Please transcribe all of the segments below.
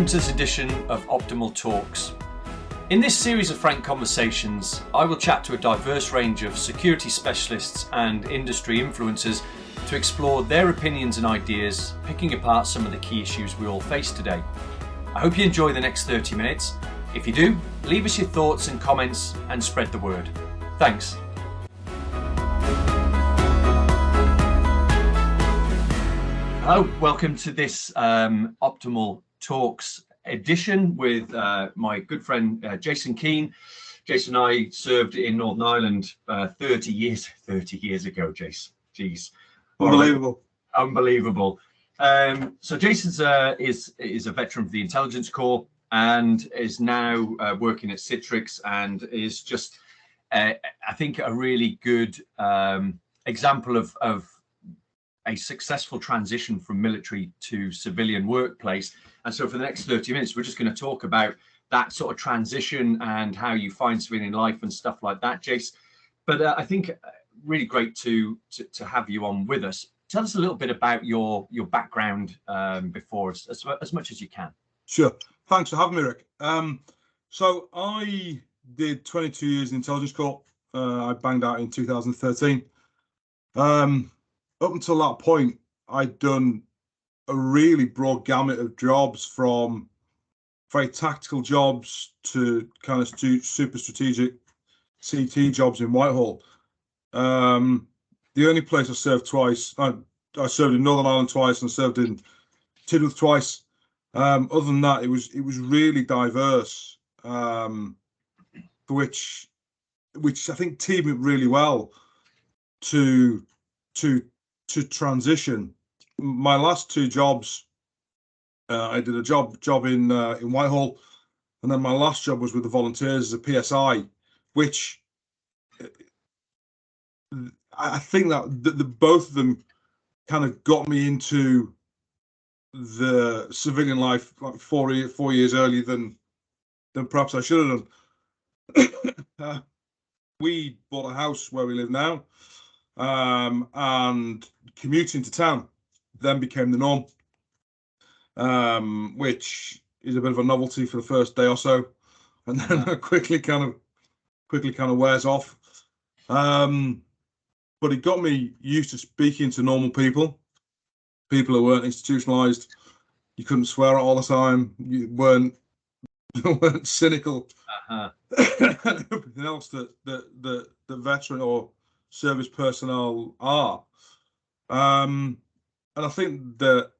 to this edition of Optimal Talks. In this series of frank conversations, I will chat to a diverse range of security specialists and industry influencers to explore their opinions and ideas, picking apart some of the key issues we all face today. I hope you enjoy the next 30 minutes. If you do, leave us your thoughts and comments and spread the word. Thanks. Hello, welcome to this Optimal Talks edition with my good friend Jason Keane. Jason and I served in Northern Ireland 30 years ago, Jason. Jeez. Unbelievable. So Jason's is a veteran of the Intelligence Corps and is now working at Citrix, and is just, I think, a really good example of a successful transition from military to civilian workplace. And so for the next 30 minutes, we're just going to talk about that sort of transition and how you find civilian life and stuff like that, Jace. But I think really great to have you on with us. Tell us a little bit about your background before us, as much as you can. Sure. Thanks for having me, Rick. So I did 22 years in the Intelligence Corps. I banged out in 2013. Up until that point, I'd done a really broad gamut of jobs, from very tactical jobs to kind of super strategic CT jobs in Whitehall. The only place I served twice, I served in Northern Ireland twice and served in Tidworth twice. Other than that, it was really diverse, which I think teamed it really well to transition. My last two jobs, I did a job in Whitehall, and then my last job was with the Volunteers as a PSI, which I think that the both of them kind of got me into the civilian life like 4 years earlier than perhaps I should have done. We bought a house where we live now, and commuting to town then became the norm, which is a bit of a novelty for the first day or so, and then quickly kind of wears off. But it got me used to speaking to normal people who weren't institutionalized. You couldn't swear all the time. You weren't cynical. And everything else that the veteran or service personnel are. And I think that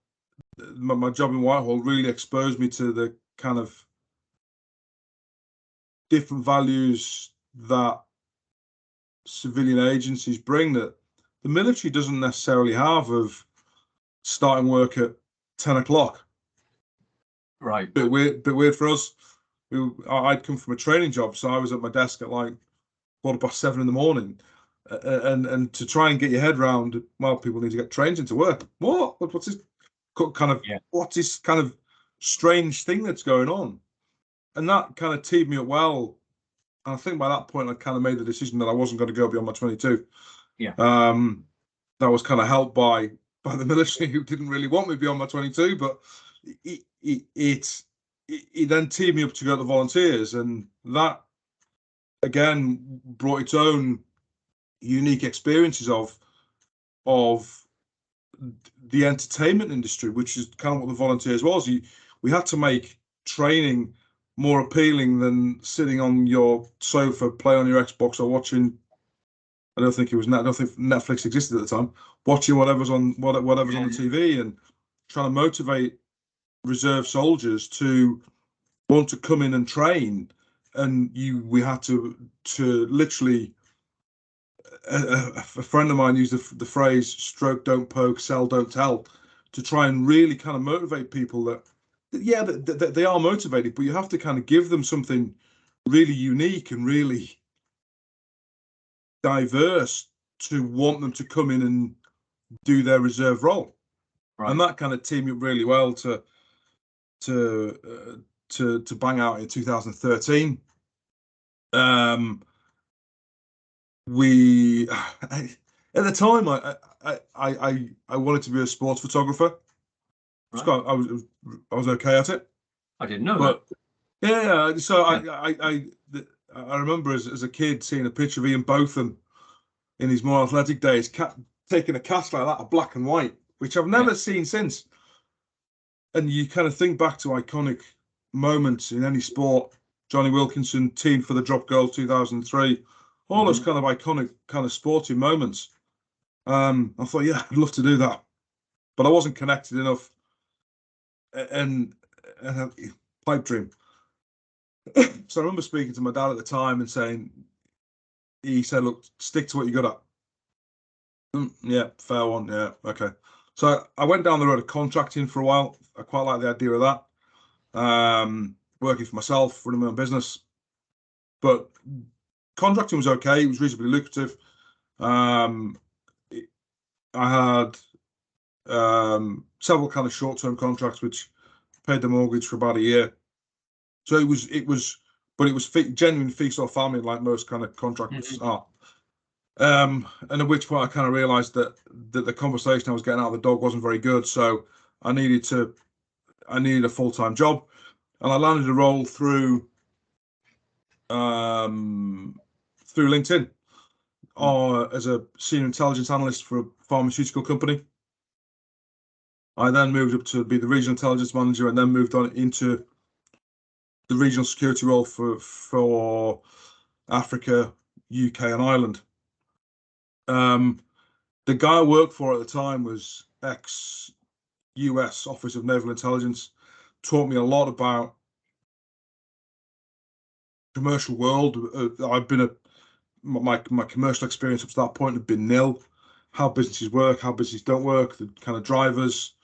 my job in Whitehall really exposed me to the kind of different values that civilian agencies bring that the military doesn't necessarily have, of starting work at 10 o'clock. Right. Bit weird for us. I'd come from a training job, so I was at my desk at like 7:15 in the morning. And to try and get your head around, well, people need to get trained into work. What's this what's this kind of strange thing that's going on? And that kind of teed me up well. And I think by that point, I kind of made the decision that I wasn't going to go beyond my 22. Yeah. That was kind of helped by the military, who didn't really want me beyond my 22, but it then teed me up to go to the Volunteers, and that again brought its own unique experiences of the entertainment industry, which is kind of what the Volunteers was. We had to make training more appealing than sitting on your sofa playing on your Xbox or watching. I don't think Netflix existed at the time. Watching whatever's on the TV, and trying to motivate reserve soldiers to want to come in and train. And we had to literally. A friend of mine used the phrase "stroke, don't poke, sell, don't tell," to try and really kind of motivate people that they are motivated, but you have to kind of give them something really unique and really diverse to want them to come in and do their reserve role. Right. And that kind of teamed up really well to bang out in 2013. At the time, I wanted to be a sports photographer. Right. I was okay at it. I didn't know But that. yeah, so Yeah. I remember as a kid seeing a picture of Ian Botham in his more athletic days, taking a cast like that, a black and white, which I've never seen since. And you kind of think back to iconic moments in any sport. Johnny Wilkinson, team for the drop goal 2003, all those kind of iconic kind of sporting moments. I thought, yeah, I'd love to do that, but I wasn't connected enough. And pipe dream. So I remember speaking to my dad at the time and saying, he said, look, stick to what you got at. Yeah, fair one. Yeah, okay. So I went down the road of contracting for a while. I quite like the idea of that. Working for myself, running my own business. But contracting was okay. It was reasonably lucrative. I had several kind of short-term contracts which paid the mortgage for about a year. So it was, but it was genuine feast or famine, like most kind of contracts are. And at which point I kind of realised that the conversation I was getting out of the dog wasn't very good. So I needed a full-time job, and I landed a role through LinkedIn, as a senior intelligence analyst for a pharmaceutical company. I then moved up to be the regional intelligence manager, and then moved on into the regional security role for Africa, UK, and Ireland. The guy I worked for at the time was ex-US Office of Naval Intelligence. Taught me a lot about commercial world. I've been my commercial experience up to that point had been nil. How businesses work, how businesses don't work, the kind of drivers,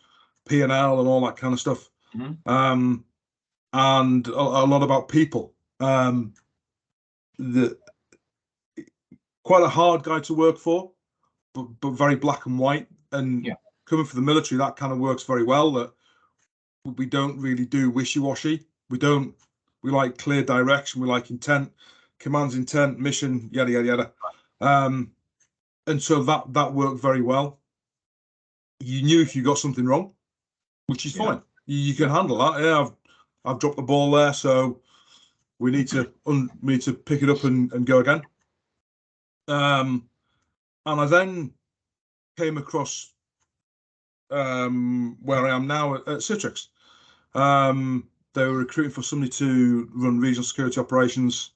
P&L, and all that kind of stuff. And a lot about people. Quite a hard guy to work for, but very black and white. And coming from the military, that kind of works very well. That we don't really do wishy-washy. We like clear direction. We like intent, command's intent, mission, yada yada yada. And so that worked very well. You knew if you got something wrong, which is fine. You can handle that. Yeah, I've dropped the ball there, so we need to pick it up and go again. And I then came across where I am now at Citrix. They were recruiting for somebody to run regional security operations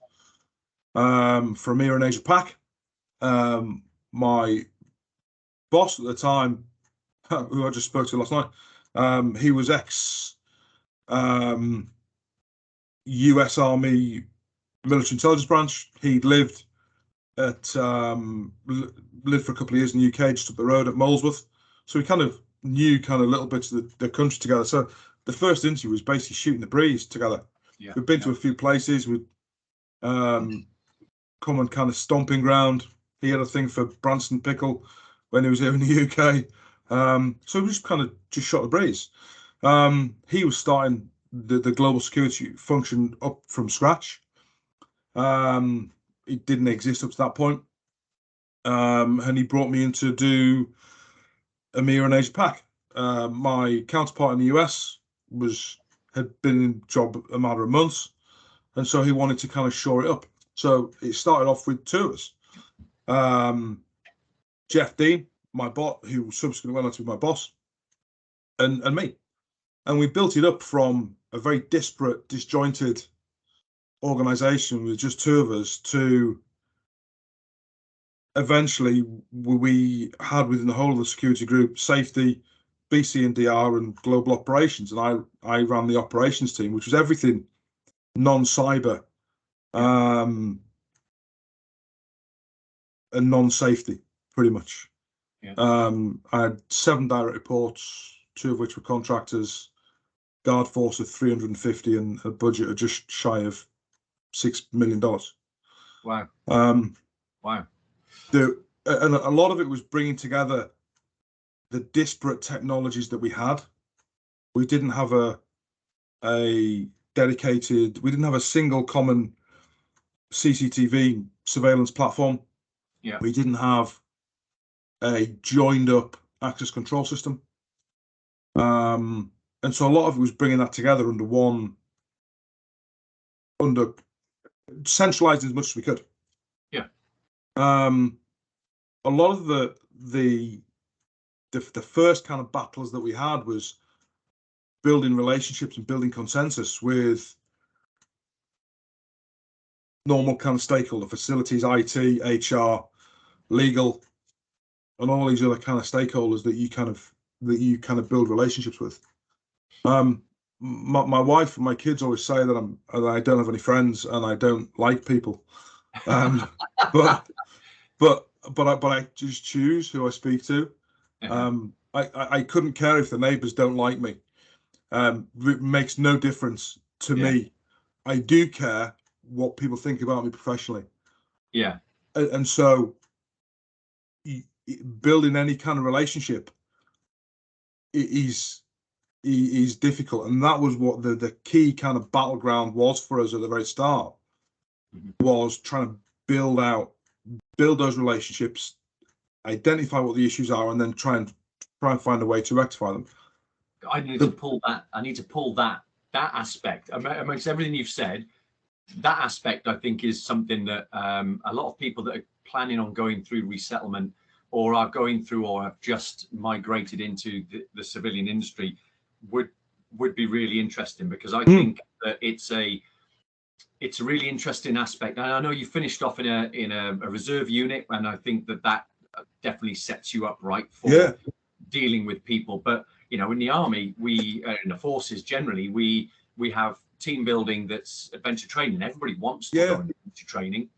for EMEA and Asia Pac. My boss at the time, who I just spoke to last night, he was ex US Army military intelligence branch. He'd lived for a couple of years in the UK, just up the road at Molesworth. So we kind of knew kind of little bits of the country together. So the first interview was basically shooting the breeze together. We've been to a few places with common kind of stomping ground. He had a thing for Branston pickle when he was here in the UK. So we just kind of shot the breeze. He was starting the global security function up from scratch. It didn't exist up to that point. And he brought me in to do EMEA and Asia Pac. My counterpart in the US had been in job a matter of months, and so he wanted to kind of shore it up. So it started off with two of us. Jeff Dean, my bot, who subsequently went on to be my boss, and me. And we built it up from a very disparate, disjointed organization with just two of us to eventually we had within the whole of the security group safety, BC and DR, and global operations. And I ran the operations team, which was everything non-cyber and non-safety, pretty much. I had 7 direct reports, 2 of which were contractors, guard force of 350, and a budget of just shy of $6 million. Wow. Wow. And a lot of it was bringing together the disparate technologies that we had. We didn't have we didn't have a single common CCTV surveillance platform. We didn't have a joined up access control system. And so a lot of it was bringing that together under one under centralized as much as we could. Yeah. A lot of the first kind of battles that we had was building relationships and building consensus with normal kind of stakeholder facilities, IT, HR, legal, and all these other kind of stakeholders that you kind of build relationships with. My wife and my kids always say that I don't have any friends and I don't like people, but I just choose who I speak to. I couldn't care if the neighbours don't like me. It makes no difference to me. I do care what people think about me professionally. Yeah. And so building any kind of relationship is difficult, and that was what the key kind of battleground was for us at the very start. Was trying to build those relationships, identify what the issues are, and then try and find a way to rectify them. I need to pull that aspect amongst everything you've said. That aspect, I think, is something that a lot of people that are planning on going through resettlement or are going through or have just migrated into the civilian industry would be really interesting, because I think that it's a really interesting aspect. And I know you finished off in a reserve unit, and I think that definitely sets you up right for dealing with people. But in the army, in the forces generally, we have team building that's adventure training. Everybody wants to go into adventure training,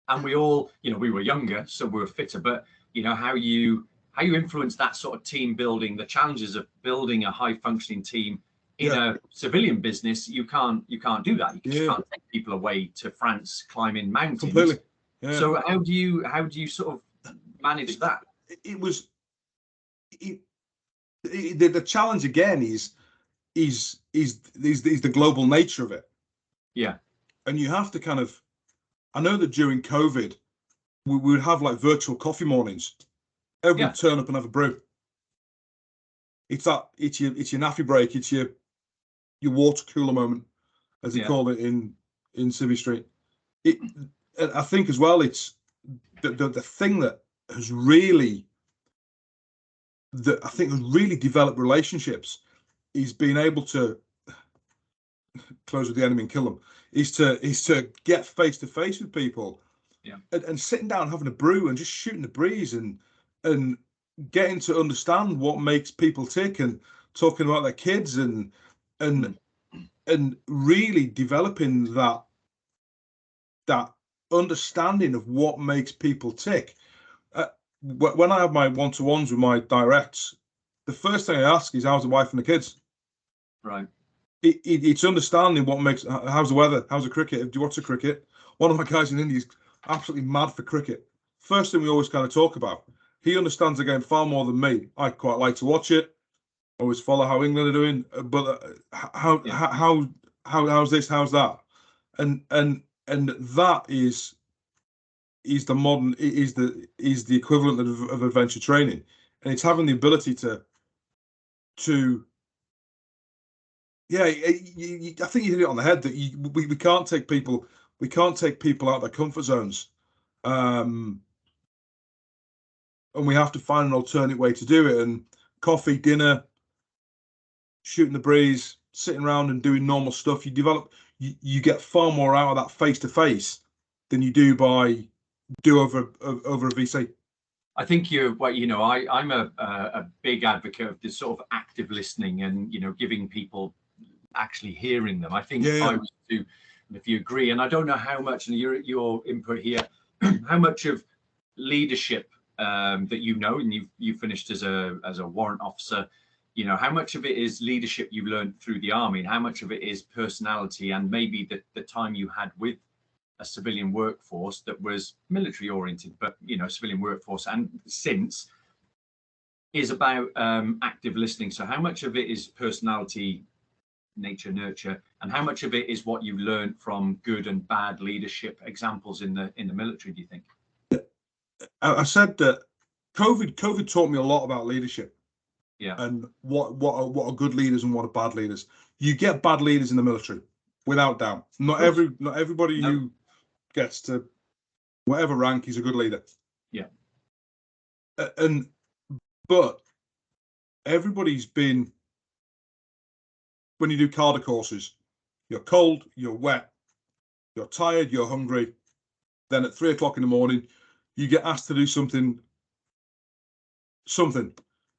and we all, we were younger, so we were fitter. But how you influence that sort of team building, the challenges of building a high functioning team in a civilian business, you can't do that. You can't take people away to France climbing mountains. Completely. Yeah. So how do you sort of manage that? The challenge again is the global nature of it. Yeah. And you have to kind of, I know that during COVID, we would have like virtual coffee mornings. Everyone would turn up and have a brew. It's your naffy break. It's your water cooler moment, as they call it in Civvy Street. I think as well, it's the thing that has really developed relationships is being able to close with the enemy and kill them. Is to get face to face with people, and sitting down having a brew and just shooting the breeze and getting to understand what makes people tick and talking about their kids and really developing that understanding of what makes people tick. When I have my one-to-ones with my directs, the first thing I ask is, how's the wife and the kids? Right. It's understanding what makes, how's the weather, how's the cricket, do you watch the cricket? One of my guys in India is absolutely mad for cricket. First thing we always kind of talk about. He understands the game far more than me. I quite like to watch it. Always follow how England are doing, but how's this, how's that, and that is the modern, is the equivalent of adventure training, and it's having the ability to I think you hit it on the head that we can't take people out of their comfort zones, and we have to find an alternate way to do it. And coffee, dinner, shooting the breeze, sitting around and doing normal stuff, you get far more out of that face to face than you do over a VC. I think I'm a big advocate of this sort of active listening and giving people actually hearing them. I think if I was to, if you agree, and I don't know how much, and your input here, how much of leadership that and you finished as a warrant officer, how much of it is leadership you learned through the army, and how much of it is personality and maybe the time you had with a civilian workforce that was military oriented, but civilian workforce and since is about active listening. So how much of it is personality, nature, nurture, and how much of it is what you learned from good and bad leadership examples in the military, do you think? I said that COVID taught me a lot about leadership. Yeah. And what are good leaders and what are bad leaders. You get bad leaders in the military. without doubt. Not everybody who gets to whatever rank is a good leader. Yeah. But everybody's been, when you do Carder courses, you're cold, you're wet, you're tired, you're hungry. Then at 3 o'clock in the morning, you get asked to do something.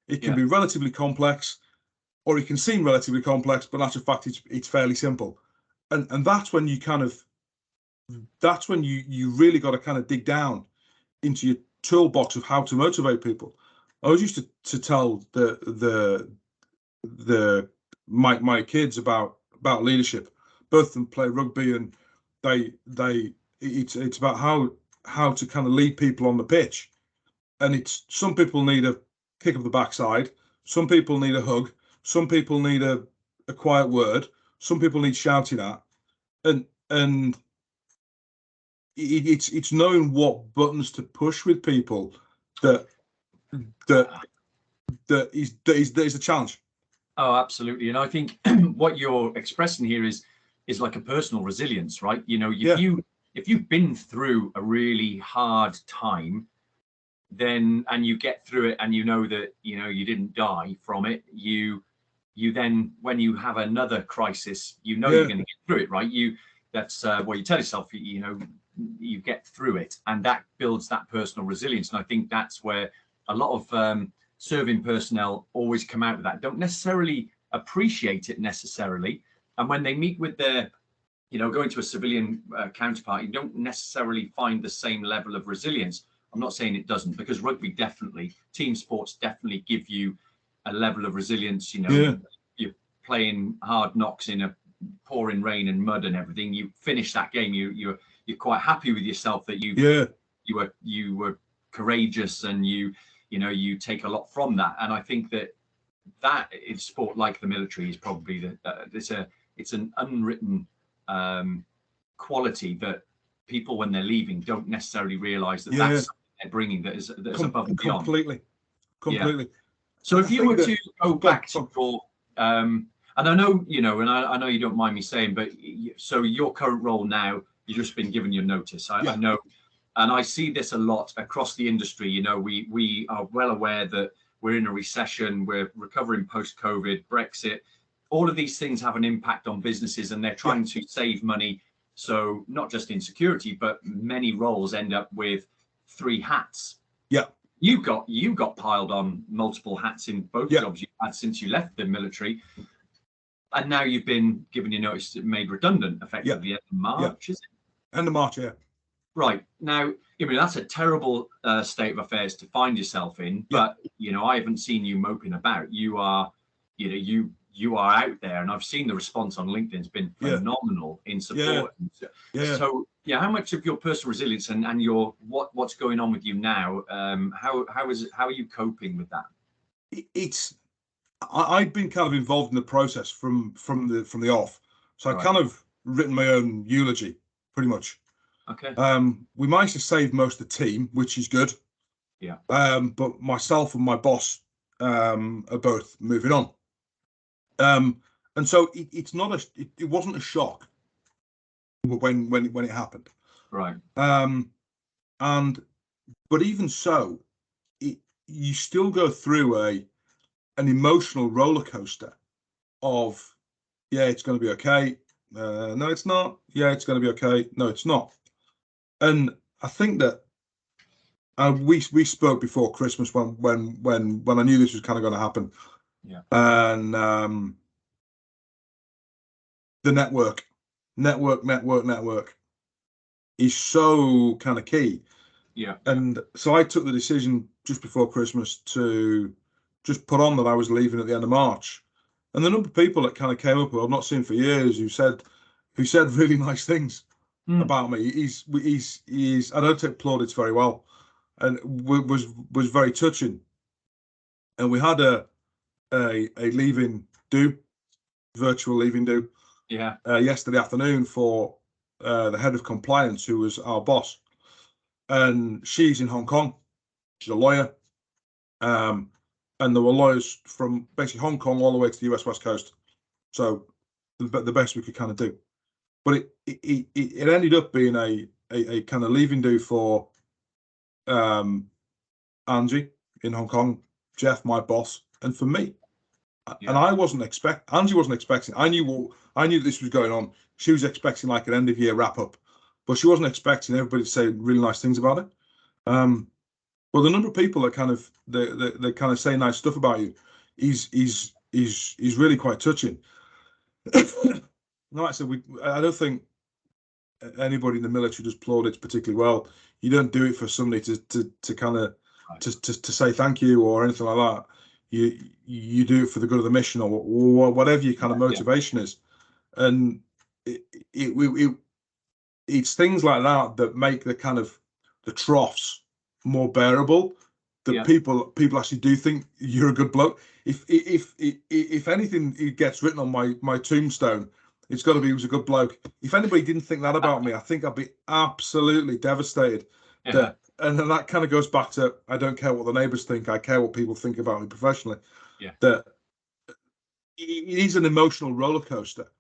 It can be relatively complex, or it can seem relatively complex, but in actual fact, it's fairly simple. And that's when you you really got to kind of dig down into your toolbox of how to motivate people. I was used to tell my kids about leadership. Both of them play rugby, and it's about how to kind of lead people on the pitch. And it's, some people need a kick of the backside, some people need a hug, some people need a quiet word, some people need shouting at, and it's knowing what buttons to push with people that is the challenge. Oh, absolutely. And I think what you're expressing here is like a personal resilience, right? You know, if you've been through a really hard time, then, and you get through it, and you know that, you know, you didn't die from it, you then, when you have another crisis, you know you're going to get through it, right? That's what you tell yourself, you know, you get through it, and that builds that personal resilience. And I think that's where a lot of serving personnel always come out of that, don't necessarily appreciate it necessarily, and when they meet with their, you know, going to a civilian counterpart, you don't necessarily find the same level of resilience. I'm not saying it doesn't, because rugby definitely, team sports definitely give you a level of resilience. You know, you're playing hard knocks in a pouring rain and mud and everything. You finish that game, you're quite happy with yourself that you were courageous, and you take a lot from that. And I think that in sport like the military is probably it's an unwritten quality that people, when they're leaving, don't necessarily realize that that's something they're bringing that is above and beyond. Completely. Yeah. So if you were to go back to your and I know, you know, and I know you don't mind me saying, but so your current role now, you've just been given your notice. I know, and I see this a lot across the industry. You know, we are well aware that we're in a recession, we're recovering post-COVID, Brexit. All of these things have an impact on businesses, and they're trying to save money. So not just in security, but many roles end up with 3 hats. Yeah. You got piled on multiple hats in both jobs you've had since you left the military. And now you've been given your notice, made redundant effectively at the end of March, is it? End of March, yeah. Right. Now, I mean, that's a terrible state of affairs to find yourself in. But, you know, I haven't seen you moping about. You are, you know, you are out there, and I've seen the response on LinkedIn has been phenomenal in support. So, how much of your personal resilience and your what's going on with you now? How are you coping with that? I'd been kind of involved in the process from the off, so I kind of written my own eulogy pretty much. Okay. We managed to save most of the team, which is good. Yeah. But myself and my boss are both moving on. And so it wasn't a shock when it happened. Right. But even so, you still go through an emotional roller coaster of, it's going to be okay. No, it's not. Yeah, it's going to be okay. No, it's not. And I think that we spoke before Christmas when I knew this was kind of going to happen. Yeah. And the network is so kind of key. Yeah. And so I took the decision just before Christmas to just put on that I was leaving at the end of March. And the number of people that kind of came up, who I've not seen for years, who said really nice things about me. He's I don't take plaudits very well, and was very touching. And we had a leaving do, virtual leaving do, yesterday afternoon for the head of compliance, who was our boss, and she's in Hong Kong. She's a lawyer, and there were lawyers from basically Hong Kong all the way to the US West Coast. So the best we could kind of do. but it ended up being a kind of leaving do for Angie in Hong Kong, Jeff, my boss, and for me. Yeah. And Angie wasn't expecting. I knew this was going on. She was expecting like an end of year wrap up, but she wasn't expecting everybody to say really nice things about it. Well, the number of people that kind of they kind of say nice stuff about you is really quite touching. Like I said, I don't think anybody in the military does plaudits particularly well. You don't do it for somebody to kind of to say thank you or anything like that. You do it for the good of the mission or whatever your kind of motivation is, and it's things like that that make the kind of the troughs more bearable. That people actually do think you're a good bloke. If anything, it gets written on my tombstone, it's got to be he was a good bloke. If anybody didn't think that about me, I think I'd be absolutely devastated. And then that kind of goes back to I don't care what the neighbours think. I care what people think about me professionally. That it is an emotional roller coaster,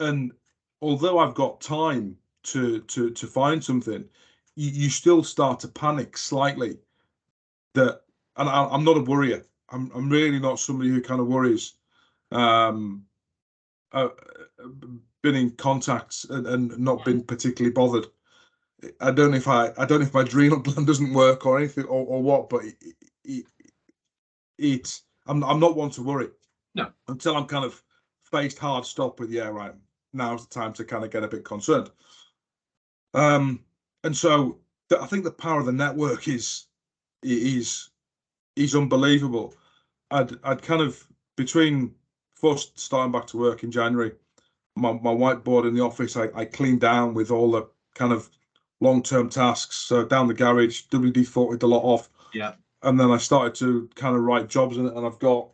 and although I've got time to find something, you still start to panic slightly. That, and I'm not a worrier. I'm really not somebody who kind of worries. Been in contacts and not been particularly bothered. I don't know if my adrenal gland doesn't work or anything or what, but I'm not one to worry. No. Until I'm kind of faced hard stop with right, now's the time to kind of get a bit concerned. And so I think the power of the network is unbelievable. I'd kind of, between first starting back to work in January, my whiteboard in the office, I cleaned down with all the kind of long-term tasks. So down the garage, WD-40'd a lot off. Yeah. And then I started to kind of write jobs in it, and I've got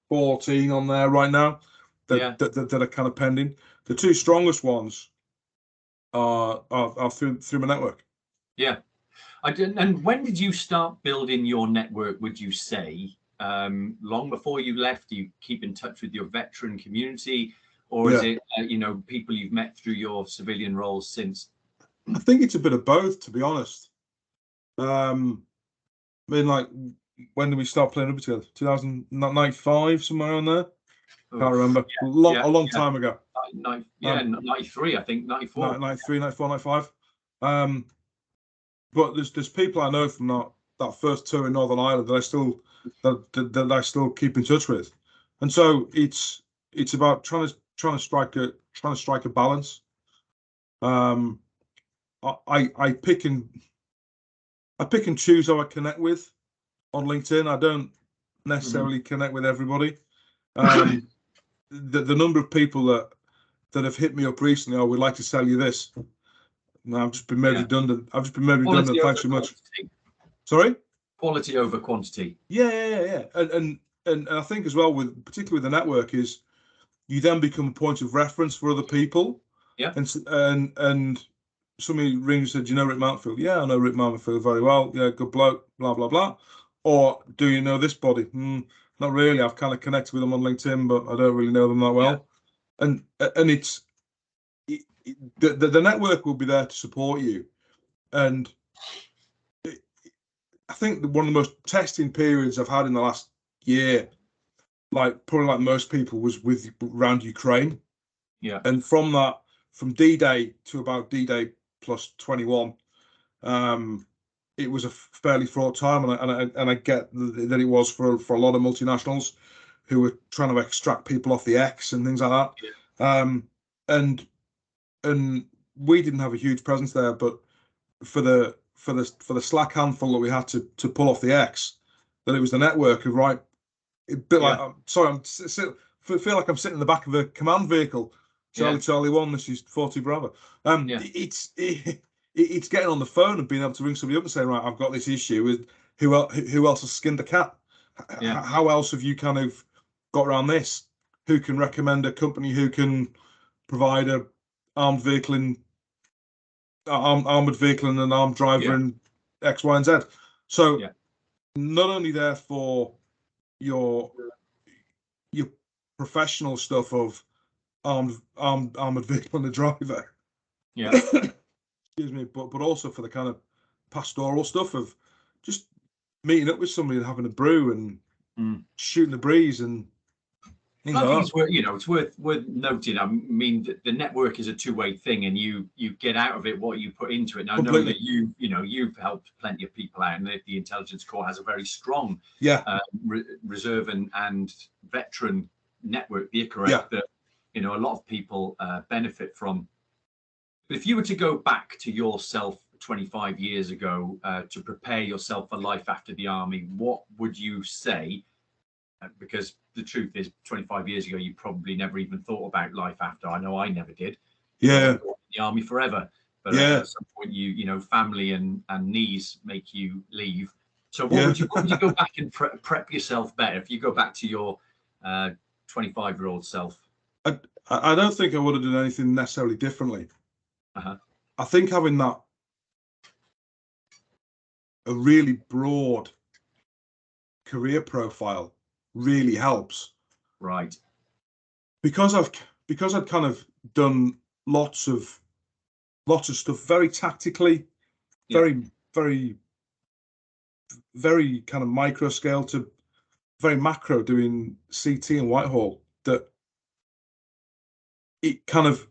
14 on there right now that are kind of pending. The two strongest ones are through my network. Yeah. And when did you start building your network, would you say? Long before you left, do you keep in touch with your veteran community, or is it people you've met through your civilian roles since? I think it's a bit of both, to be honest. I mean, like, when did we start playing rugby together? 2095, somewhere on there. Can't remember. A long time ago. 93, I think. 94. 93, 94, 95. But there's people I know from that first tour in Northern Ireland that I still keep in touch with, and so it's about trying to strike a balance. I pick and choose who I connect with on LinkedIn. I don't necessarily connect with everybody. The number of people that have hit me up recently, we'd like to sell you this. No, I've just been made redundant. Thanks so much. Sorry? Quality over quantity. Yeah. And I think as well, particularly with the network, is you then become a point of reference for other people. Yeah. And somebody rings and said, "Do you know Rick Mountfield?" "Yeah, I know Rick Mountfield very well. Yeah, good bloke, blah, blah, blah." Or, "Do you know this body?" "Not really. I've kind of connected with them on LinkedIn, but I don't really know them that well." And it's the network will be there to support you. And I think one of the most testing periods I've had in the last year, probably like most people, was around Ukraine. Yeah. And from D-Day to about D-Day plus 21, it was a fairly fraught time, and I get that it was for a lot of multinationals who were trying to extract people off the X and things like that. Yeah. And we didn't have a huge presence there, but for the slack handful that we had to pull off the X, that it was the network of a bit like, sorry, feel like I'm sitting in the back of a command vehicle. Charlie 1, this is 40 Bravo. It's getting on the phone and being able to ring somebody up and say, right, I've got this issue with who else has skinned a cat? How else have you kind of got around this? Who can recommend a company who can provide a armored vehicle and an armed driver and X, Y, and Z? So not only there for your professional stuff of armored vehicle and the driver. Yeah. Excuse me, but also for the kind of pastoral stuff of just meeting up with somebody and having a brew and shooting the breeze and things I like think that. it's worth, it's worth noting. I mean, the network is a two-way thing, and you get out of it what you put into it. Now, I know Completely. that you've helped plenty of people out, and the Intelligence Corps has a very strong reserve and veteran network. You're correct that a lot of people benefit from. But if you were to go back to yourself 25 years ago to prepare yourself for life after the army, what would you say? Because the truth is, 25 years ago, you probably never even thought about life after. I know I never did. Yeah. In the army forever. But at some point, family and needs make you leave. So what would you go back and prep yourself better if you go back to your 25-year-old self? I don't think I would have done anything necessarily differently. I think having a really broad career profile really helps. Right. Because I'd kind of done lots of stuff very tactically, very kind of micro scale to very macro, doing CT and Whitehall, that it kind of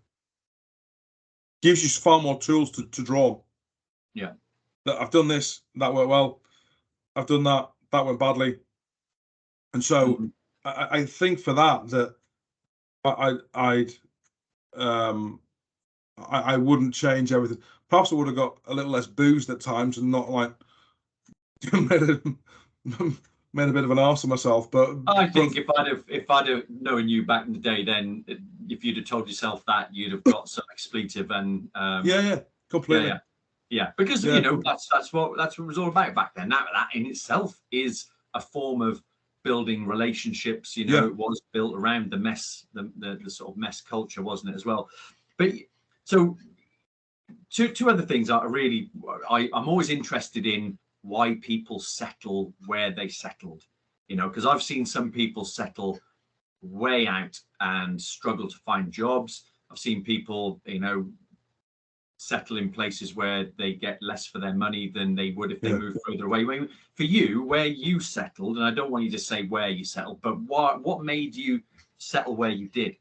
gives you far more tools to draw on. Yeah. That I've done this, that went well. I've done that went badly. And so I think for that I wouldn't change everything. Perhaps I would have got a little less boozed at times and not like made a bit of an arse of myself. But I think if I'd have known you back in the day, then if you'd have told yourself that, you'd have got some expletive and completely. Yeah, because that's what it was all about back then. That in itself is a form of building relationships. It was built around the mess, the sort of mess culture, wasn't it, as well? But so two other things I'm always interested in why people settle where they settled. Because I've seen some people settle way out and struggle to find jobs. I've seen people, settle in places where they get less for their money than they would if they moved further away. For you, where you settled, and I don't want you to say where you settled, but what made you settle where you did?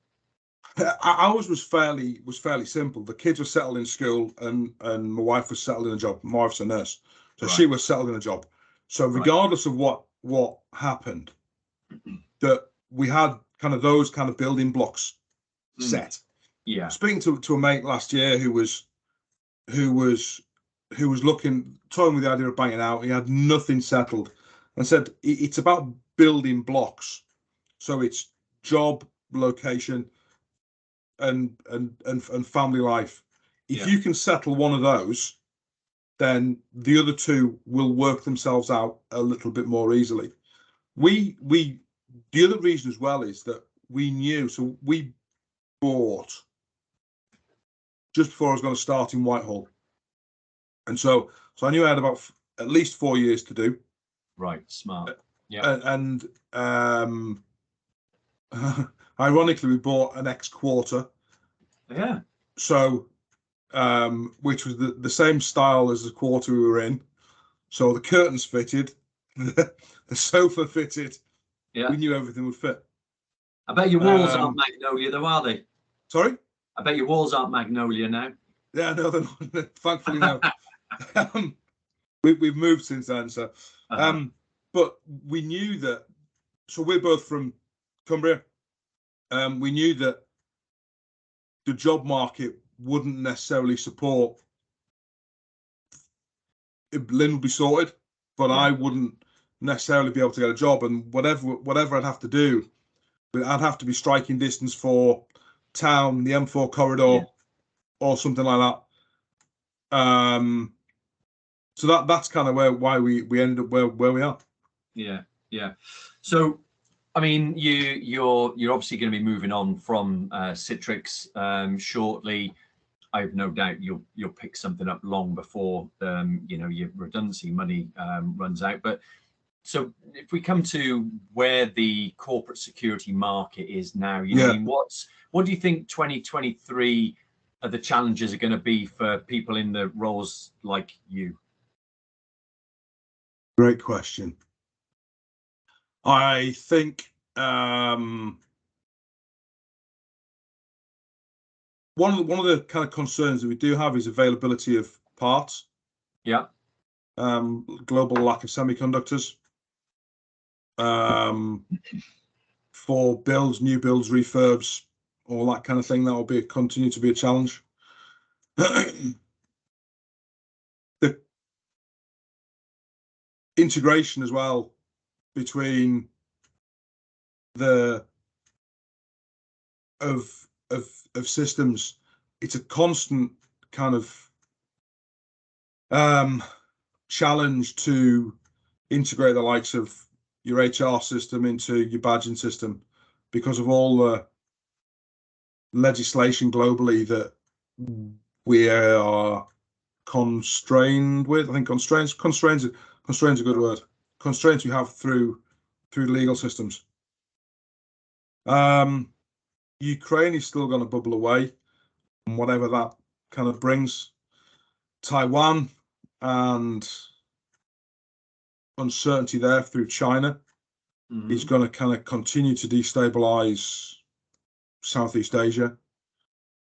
Ours was fairly simple. The kids were settled in school, and my wife was settled in a job. My wife's a nurse, so she was settled in a job. So regardless of what happened, that we had kind of those kind of building blocks set. Yeah. Speaking to a mate last year who was looking, toying with the idea of banging out. He had nothing settled, and said it's about building blocks. So it's job, location, and family life. If you can settle one of those, then the other two will work themselves out a little bit more easily. The other reason as well is that we knew, so we bought just before I was going to start in Whitehall, and so I knew I had about at least 4 years to do. Right, smart. Yeah. And ironically, we bought an X quarter. Yeah. So, which was the same style as the quarter we were in. So the curtains fitted, the sofa fitted. Yeah. We knew everything would fit. I bet your walls aren't magnolia, though, are they? Sorry? I bet your walls aren't magnolia now. Yeah, no, they're not. Thankfully, no. We've moved since then. So, but we knew that. So we're both from Cumbria. We knew that the job market wouldn't necessarily support. Lynn would be sorted, but I wouldn't necessarily be able to get a job, and whatever I'd have to do, I'd have to be striking distance for town, the M4 corridor, or something like that. So that's kind of why we ended up where we are. Yeah, yeah. So, I mean, you're obviously going to be moving on from Citrix shortly. I have no doubt you'll pick something up long before your redundancy money runs out. But so if we come to where the corporate security market is now, you know, Yeah. I mean, what do you think 2023 the challenges are going to be for people in the roles like you? Great question. I think one of the kind of concerns that we do have is availability of parts. Yeah. Global lack of semiconductors. For builds, new builds, refurbs, all that kind of thing, that will continue to be a challenge. The integration as well between of systems, it's a constant kind of challenge to integrate the likes of your HR system into your badging system, because of all the legislation globally that we are constrained with. I think constraints a good word. Constraints we have through legal systems. Ukraine is still going to bubble away, and whatever that kind of brings. Taiwan and uncertainty there through China is going to kind of continue to destabilize Southeast Asia.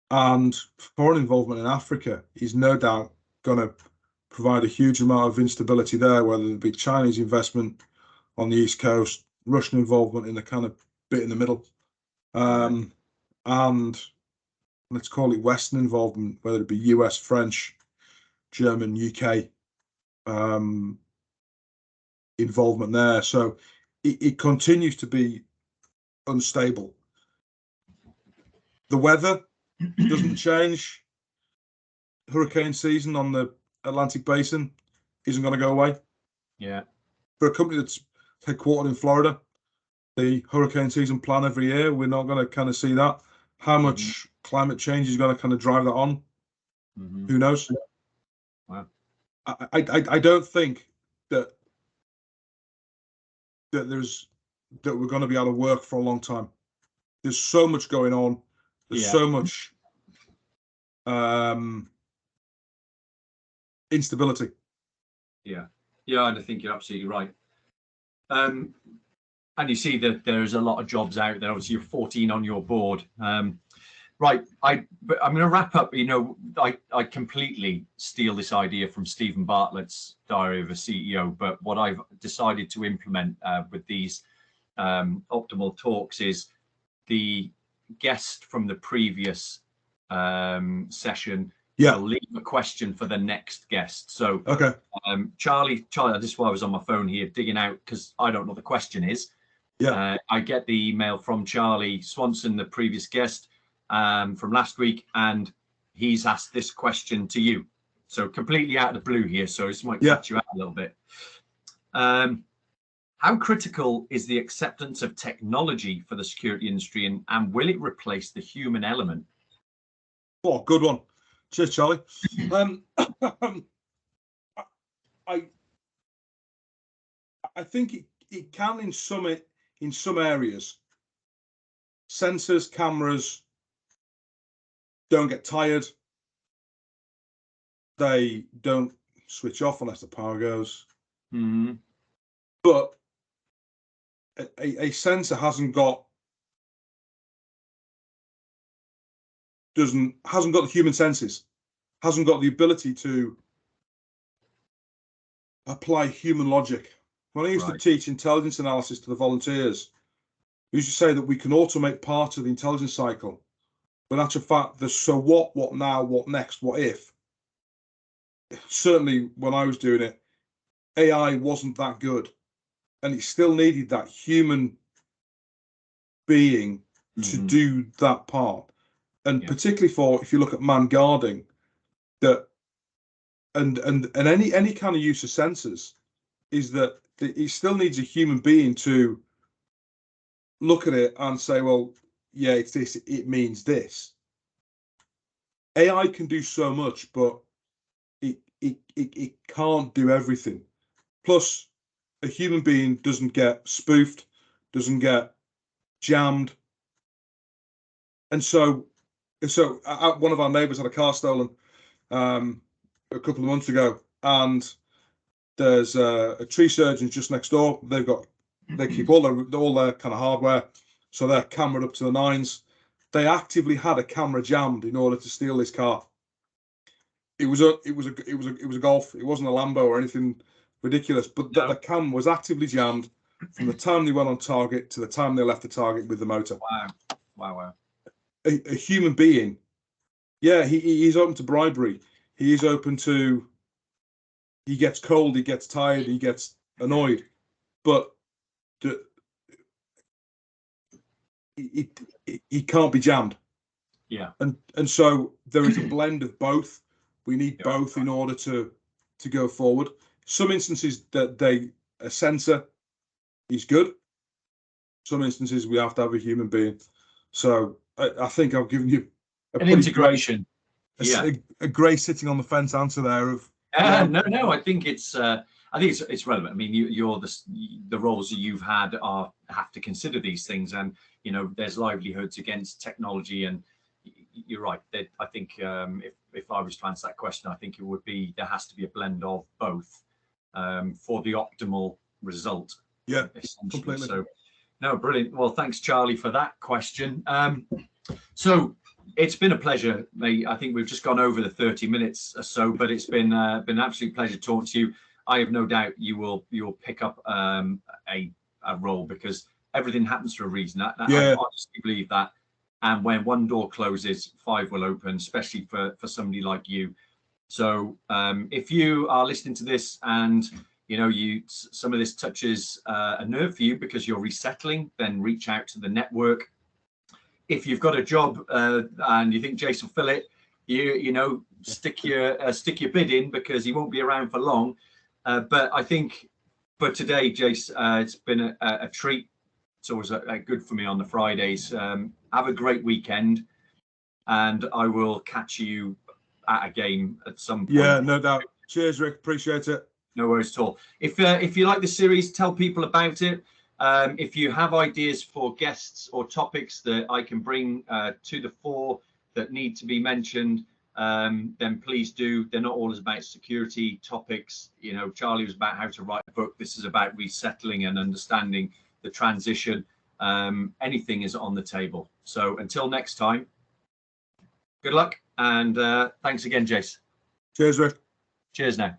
And foreign involvement in Africa is no doubt going to provide a huge amount of instability there, whether it be Chinese investment on the East Coast, Russian involvement in the kind of bit in the middle, and let's call it Western involvement, whether it be US, French, German, UK involvement there. So it continues to be unstable. The weather doesn't change. Hurricane season on the Atlantic Basin isn't going to go away. Yeah. For a company that's headquartered in Florida, the hurricane season plan every year, we're not going to kind of see that. How much climate change is going to kind of drive that on? Who knows? Wow. I don't think that we're going to be out of work for a long time. There's so much going on. There's so much instability. Yeah, and I think you're absolutely right. And you see that there's a lot of jobs out there. Obviously, you're 14 on your board. Right, I'm going to wrap up. You know, I completely steal this idea from Stephen Bartlett's Diary of a CEO, but what I've decided to implement with these optimal talks is the guest from the previous session will leave a question for the next guest. So, okay, Charlie, this is why I was on my phone here digging out, because I don't know what the question is. Yeah, I get the email from Charlie Swanson, the previous guest from last week, and he's asked this question to you. So completely out of the blue here. So this might catch you out a little bit. How critical is the acceptance of technology for the security industry, and will it replace the human element? Oh, good one. Cheers, Charlie. I think it can in some areas. Sensors, cameras don't get tired. They don't switch off unless the power goes. But a sensor hasn't got the human senses, hasn't got the ability to apply human logic. When I used to teach intelligence analysis to the volunteers, we used to say that we can automate part of the intelligence cycle, but in actual fact, the so what now, what next, what if. Certainly, when I was doing it, AI wasn't that good, and it still needed that human being to do that part. And particularly for, if you look at man guarding, that and any kind of use of sensors, is that it still needs a human being to look at it and say, well, yeah, it's this, it means this. AI can do so much, but it can't do everything. Plus, a human being doesn't get spoofed, doesn't get jammed. And so one of our neighbours had a car stolen a couple of months ago, and there's a tree surgeon just next door. They keep all their kind of hardware, so they're cameraed up to the nines. They actively had a camera jammed in order to steal this car. It was a Golf. It wasn't a Lambo or anything ridiculous, but the cam was actively jammed from the time they went on target to the time they left the target with the motor. Wow. A human being, yeah, he's open to bribery. He is open to. He gets cold. He gets tired. He gets annoyed, but he can't be jammed. Yeah. And so there is a blend of both. We need both in order to go forward. Some instances that a sensor is good. Some instances we have to have a human being. So I think I've given you an integration. A great sitting on the fence answer there of. No. I think it's relevant. I mean, you're the roles that you've had have to consider these things, and there's livelihoods against technology, and you're right. I think if I was to answer that question, I think it would be there has to be a blend of both for the optimal result. Yeah, completely. So, no, brilliant. Well, thanks, Charlie, for that question. So it's been a pleasure, mate. I think we've just gone over the 30 minutes or so, but it's been an absolute pleasure talking to you. I have no doubt you'll pick up a role, because everything happens for a reason. I honestly believe that. And when one door closes, 5 will open, especially for somebody like you. So if you are listening to this and some of this touches a nerve for you because you're resettling, then reach out to the network. If you've got a job and you think Jason will fill it, stick your bid in, because he won't be around for long. But I think for today, Jace, it's been a treat. It's always good for me on the Fridays. Have a great weekend, and I will catch you at a game at some point. Yeah, no doubt. Cheers, Rick. Appreciate it. No worries at all. If you like the series, tell people about it. If you have ideas for guests or topics that I can bring to the fore that need to be mentioned, then please do. They're not always about security topics. Charlie was about how to write a book. This is about resettling and understanding the transition. Anything is on the table. So until next time, good luck, and thanks again, Jace. Cheers, Rick. Cheers now.